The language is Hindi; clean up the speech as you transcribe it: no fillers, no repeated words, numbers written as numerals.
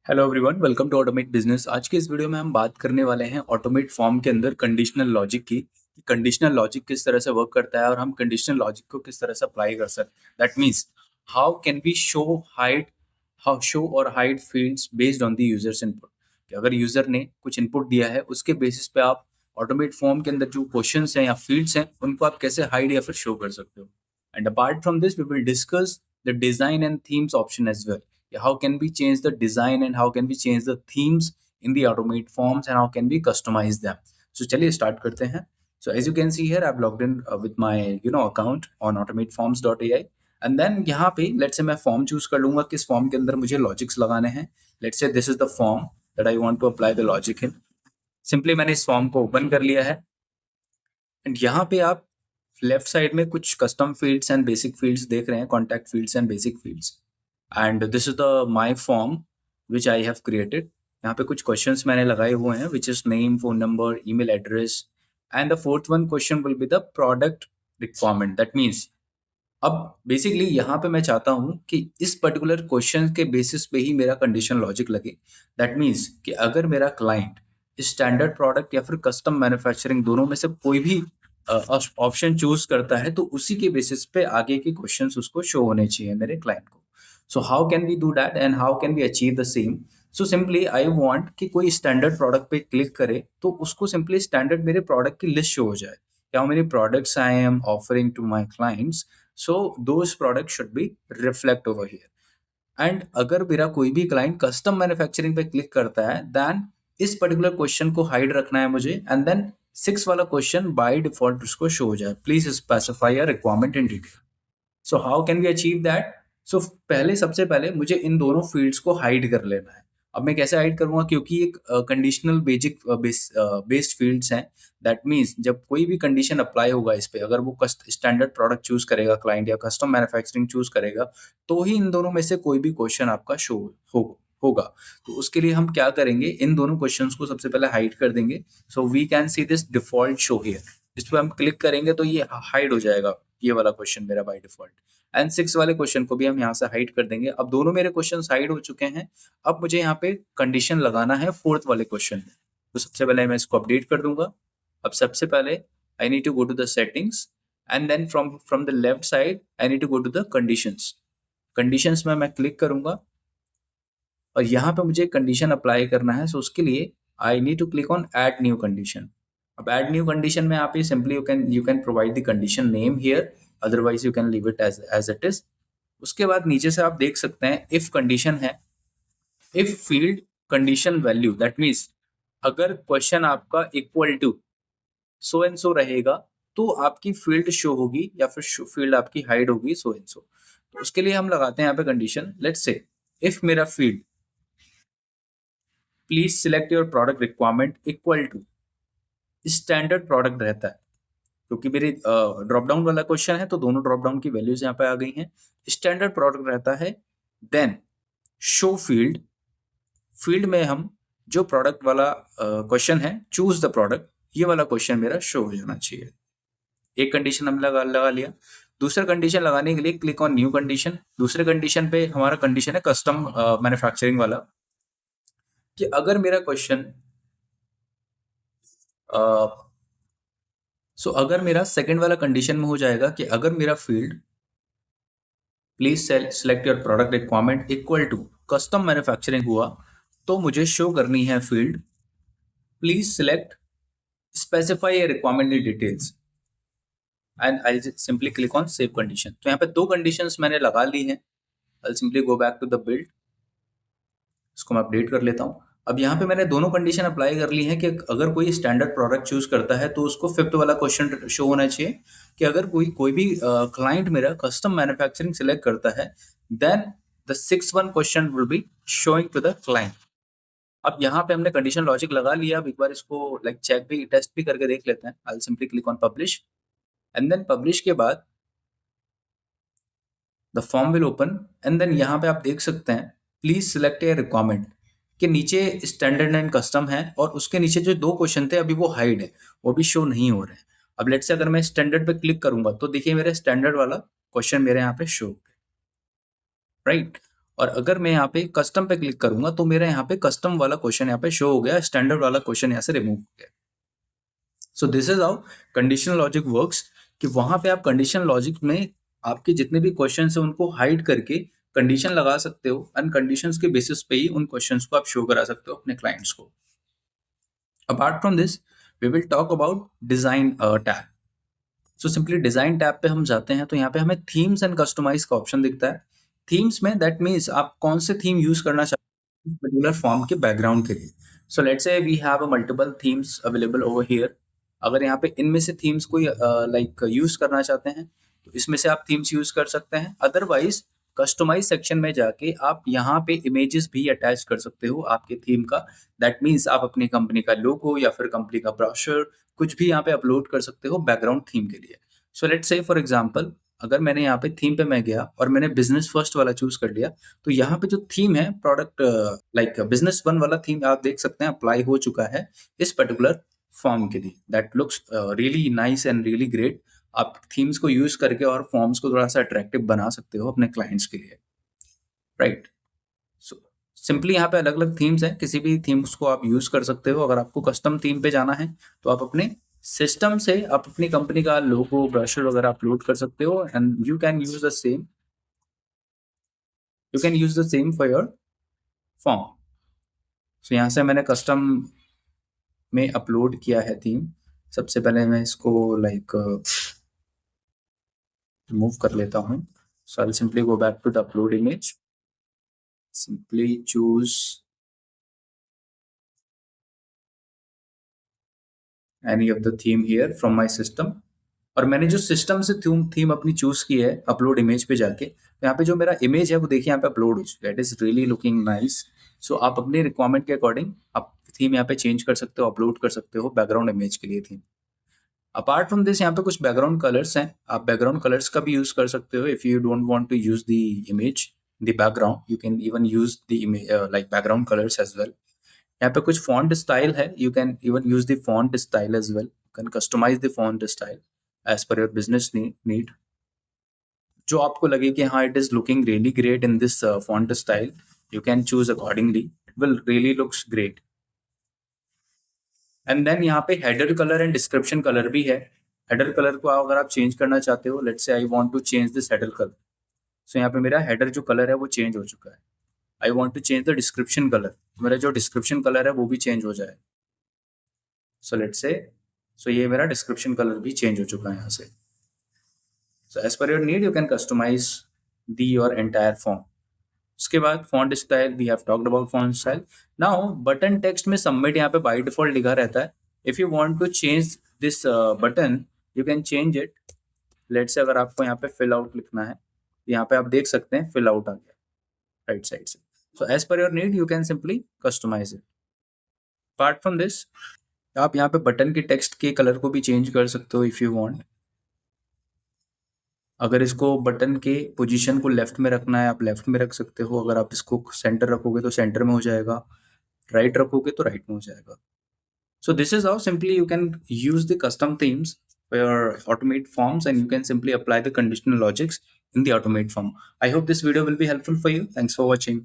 Hello everyone, welcome to automate business. आज के इस वीडियो में हम बात करने वाले हैं ऑटोमेट फॉर्म के अंदर कंडीशनल लॉजिक की। कंडीशनल लॉजिक किस तरह से वर्क करता है और हम कंडीशनल लॉजिक को किस तरह से अप्लाई कर सकते हैं। That means how can we show और hide fields based on the user's input. कि अगर यूजर ने कुछ इनपुट दिया है उसके बेसिस पे आप ऑटोमेट फॉर्म के अंदर जो क्वेश्चंस हैं या फील्ड्स हैं उनको आप कैसे हाइड या फिर शो कर सकते हो। And apart from this we will discuss the design and themes option as well. How can we change the design and how can we change the themes in the automate forms and how can we customize them. So चलिए start करते हैं. So as you can see here, I've logged in with my account on automateforms.ai. And then यहाँ पे let's say मैं form choose कर लूँगा किस form के अंदर मुझे logics लगाने हैं. Let's say this is the form that I want to apply the logic in. Simply मैंने इस form को open कर लिया है. And यहाँ पे आप लेफ्ट साइड में कुछ custom fields and basic fields देख रहे हैं, contact fields and basic fields. And this is the my form which I have created. यहाँ पे कुछ क्वेश्चंस मैंने लगाए हुए हैं which is name, phone number, email address. And the fourth one question will be the product requirement. That means अब बेसिकली यहाँ पे मैं चाहता हूँ कि इस पर्टिकुलर क्वेश्चन के बेसिस पे ही मेरा कंडीशन लॉजिक लगे। दैट मीन्स कि अगर मेरा क्लाइंट स्टैंडर्ड प्रोडक्ट या फिर कस्टम मैन्युफैक्चरिंग दोनों में से कोई भी ऑप्शन चूज करता है तो उसी के बेसिस पे आगे के क्वेश्चंस उसको शो होने चाहिए मेरे क्लाइंट को। So how can we do that and how can we achieve the same. So simply I want कि कोई स्टैंडर्ड प्रोडक्ट पे क्लिक करे तो उसको सिंपली स्टैंडर्ड मेरे प्रोडक्ट की लिस्ट शो हो जाए। How many products I am offering to my clients, so those product should be reflect over here. And अगर मेरा कोई भी क्लाइंट कस्टम मैन्युफैक्चरिंग पे क्लिक करता है देन इस पर्टिकुलर क्वेश्चन को हाइड रखना है मुझे। एंड देन 6 वाला क्वेश्चन बाय डिफॉल्ट उसको शो हो जाए, please specify a requirement in detail. So how can we achieve that. So पहले सबसे पहले मुझे इन दोनों फील्ड्स को हाइड कर लेना है। अब मैं कैसे हाइड करूंगा, क्योंकि एक कंडीशनल बेसिक बेस्ड फील्ड्स हैं। दैट मीन्स जब कोई भी कंडीशन अप्लाई होगा इस पे, अगर वो स्टैंडर्ड प्रोडक्ट चूज करेगा क्लाइंट या कस्टम मैन्युफैक्चरिंग चूज करेगा तो ही इन दोनों में से कोई भी क्वेश्चन आपका शो होगा। तो उसके लिए हम क्या करेंगे, इन दोनों क्वेश्चंस को सबसे पहले हाइड कर देंगे। So we can see this default show here. इस पर हम क्लिक करेंगे तो ये हाइड हो जाएगा, ये वाला क्वेश्चन मेरा बाय डिफॉल्ट। एंड 6 वाले क्वेश्चन को भी हम यहाँ से हाइड कर देंगे। अब दोनों मेरे क्वेश्चन हाइड हो चुके हैं। अब मुझे यहाँ पे कंडीशन लगाना है फोर्थ वाले क्वेश्चन में। तो सबसे पहले मैं इसको अपडेट कर दूंगा। अब सबसे पहले I need to go to the settings and then from the left side I need to go to the conditions. Conditions में मैं क्लिक करूंगा और यहाँ पे मुझे कंडीशन अप्लाई करना है। सो उसके लिए I need to click on add new condition. अब ऐड न्यू कंडीशन में आप ये simply you can provide the condition name here, otherwise you can leave it as it is. उसके बाद नीचे से आप देख सकते हैं इफ कंडीशन है, if field condition value. That means अगर क्वेश्चन आपका equal to so and so रहेगा तो आपकी फील्ड शो होगी या फिर फील्ड आपकी हाइड होगी सो एंड सो। तो उसके लिए हम लगाते हैं यहाँ पे कंडीशन। लेट्स से इफ मेरा field please select your product requirement equal to standard product रहता है, क्योंकि मेरे ड्रॉप डाउन वाला क्वेश्चन है तो दोनों ड्रॉप डाउन की वैल्यूज यहाँ पे आ गई हैं। स्टैंडर्ड प्रोडक्ट रहता है देन शो फील्ड। फील्ड में हम जो प्रोडक्ट वाला क्वेश्चन है चूज द प्रोडक्ट, ये वाला क्वेश्चन मेरा शो हो जाना चाहिए। एक कंडीशन हम लगा लिया। दूसरा कंडीशन लगाने के लिए क्लिक ऑन न्यू कंडीशन। दूसरे कंडीशन पे हमारा कंडीशन है कस्टम मैन्युफैक्चरिंग वाला, कि अगर मेरा क्वेश्चन अगर मेरा सेकंड वाला कंडीशन में हो जाएगा कि अगर मेरा field please select your product requirement equal to custom manufacturing हुआ तो मुझे शो करनी है field please select specify requirement in details and I simply click on save condition. तो यहाँ पे दो कंडीशंस मैंने लगा ली हैं। I simply go back to the build, इसको मैं अपडेट कर लेता हूँ। अब यहाँ पे मैंने दोनों कंडीशन अप्लाई कर ली है कि अगर कोई स्टैंडर्ड प्रोडक्ट चूज करता है तो उसको फिफ्थ वाला क्वेश्चन शो होना चाहिए कि अगर कोई भी क्लाइंट मेरा कस्टम मैन्युफैक्चरिंग सिलेक्ट करता है then the 6th one question will be showing to the client. अब यहाँ पे हमने कंडीशन लॉजिक लगा लिया। अब एक बार इसको चेक भी टेस्ट भी करके देख लेते हैं। I simply click on publish and then publish के बाद the form will open and then यहाँ पे आप देख सकते हैं प्लीज सिलेक्ट ए रिक्वायरमेंट के नीचे स्टैंडर्ड एंड कस्टम है और उसके नीचे जो दो क्वेश्चन थे अभी वो हाइड है, वो भी शो नहीं हो रहे हैं। अब लेट से अगर मैं स्टैंडर्ड पे क्लिक करूंगा तो देखिए मेरे स्टैंडर्ड वाला क्वेश्चन मेरे यहाँ पे शो हो गया, राइट। और अगर मैं यहाँ पे कस्टम पे क्लिक करूंगा तो मेरा यहाँ पे कस्टम वाला क्वेश्चन यहाँ पे शो हो गया, स्टैंडर्ड वाला क्वेश्चन यहाँ से रिमूव हो गया। So this is how conditional logic works, कि वहां पे आप कंडीशनल लॉजिक में आपके जितने भी क्वेश्चन है उनको हाइड करके कंडीशन लगा सकते हो, एंड कंडीशंस के बेसिस पे ही उन क्वेश्चंस को आप शो करा सकते हो अपने क्लाइंट्स को। Apart from this we will talk about design tab. So simply design tab पे हम जाते हैं तो यहाँ पे हमें थीम्स एंड कस्टमाइज का ऑप्शन दिखता है। थीम्स में दैट मीन्स आप कौन से थीम यूज करना चाहते हैं पर्टिकुलर फॉर्म के बैकग्राउंड के लिए। So let's say we have a multiple themes available over here. अगर यहाँ पे इनमें से थीम्स कोई लाइक यूज करना चाहते हैं तो इसमें से आप थीम्स यूज कर सकते हैं। अदरवाइज कस्टमाइज सेक्शन में जाके आप यहाँ पे इमेजेस भी अटैच कर सकते हो आपके थीम का। दैट मीन्स आप अपनी कंपनी का लोगो या फिर कंपनी का ब्रोशर कुछ भी यहाँ पे अपलोड कर सकते हो बैकग्राउंड थीम के लिए। सो लेट्स से फॉर एग्जांपल अगर मैंने यहाँ पे थीम पे मैं गया और मैंने बिजनेस फर्स्ट वाला चूज कर लिया, तो यहाँ पे जो थीम है प्रोडक्ट लाइक बिजनेस वन वाला थीम आप देख सकते हैं अप्लाई हो चुका है इस पर्टिकुलर फॉर्म के लिए। That looks really nice and really great. आप थीम्स को यूज करके और फॉर्म्स को थोड़ा सा अट्रैक्टिव बना सकते हो अपने क्लाइंट्स के लिए, राइट। सो सिंपली यहाँ पे अलग अलग थीम्स हैं, किसी भी थीम्स को आप यूज कर सकते हो। अगर आपको कस्टम थीम पे जाना है तो आप अपने सिस्टम से आप अपनी कंपनी का लोगो ब्रोशर वगैरह अपलोड कर सकते हो, and you can use the same for your form. So यहाँ से मैंने कस्टम में अपलोड किया है थीम। सबसे पहले मैं इसको लाइक रिमूव कर लेता हूँ। So I simply go back to the upload image, simply choose any of the theme here from my system. और मैंने जो सिस्टम से थीम अपनी चूज की है अपलोड इमेज पे जाके, तो यहाँ पे जो मेरा इमेज है वो देखिए यहाँ पे अपलोड हो चुका है। It is really looking nice. So आप अपने रिक्वायरमेंट के अकॉर्डिंग आप थीम यहाँ पे चेंज कर सकते हो, अपलोड कर सकते हो बैकग्राउंड इमेज के लिए थीम। अपार्ट फ्रॉम दिस यहाँ पे कुछ बैकग्राउंड कलर्स हैं, आप बैकग्राउंड कलर्स का भी यूज कर सकते हो। If you don't want to use the image the background, you can even use the image like background colours as well. यहाँ पे कुछ फॉन्ट स्टाइल है, you can even use the font style as well, you can customise the font style as per your business need. जो आपको लगे कि हाँ it is looking really great in this font style, you can choose accordingly, it will really looks great. And then यहाँ पे header colour and description colour भी है। हेडर कलर को अगर आप चेंज करना चाहते हो, let's say I want to change this header colour. सो यहाँ पे मेरा हेडर जो कलर है वो चेंज हो चुका है। I want to change the description colour, मेरा जो डिस्क्रिप्शन कलर है वो भी चेंज हो जाए। सो लेट्स से सो ये मेरा डिस्क्रिप्शन कलर भी चेंज हो चुका है यहाँ से। So as per your need you can customise the your entire form. उसके बाद font style, we have talked about font style. Now button text में सबमिट यहाँ पे बाय डिफॉल्ट लिखा रहता है। If you want to change this button you can change it. Let's say अगर आपको यहाँ पे फिल आउट लिखना है, यहाँ पे आप देख सकते हैं फिल आउट आ गया राइट साइड से। So as per your need you can simply customise it. Apart from this आप यहाँ पे बटन के टेक्स्ट के कलर को भी चेंज कर सकते हो इफ यू वांट। अगर इसको बटन के पोजीशन को लेफ्ट में रखना है आप लेफ्ट में रख सकते हो, अगर आप इसको सेंटर रखोगे तो सेंटर में हो जाएगा, राइट रखोगे तो राइट में हो जाएगा। So this is how simply you can use the custom themes for your automate forms, and you can simply apply the conditional logics in the automate form. I hope this video will be helpful for you. Thanks for watching.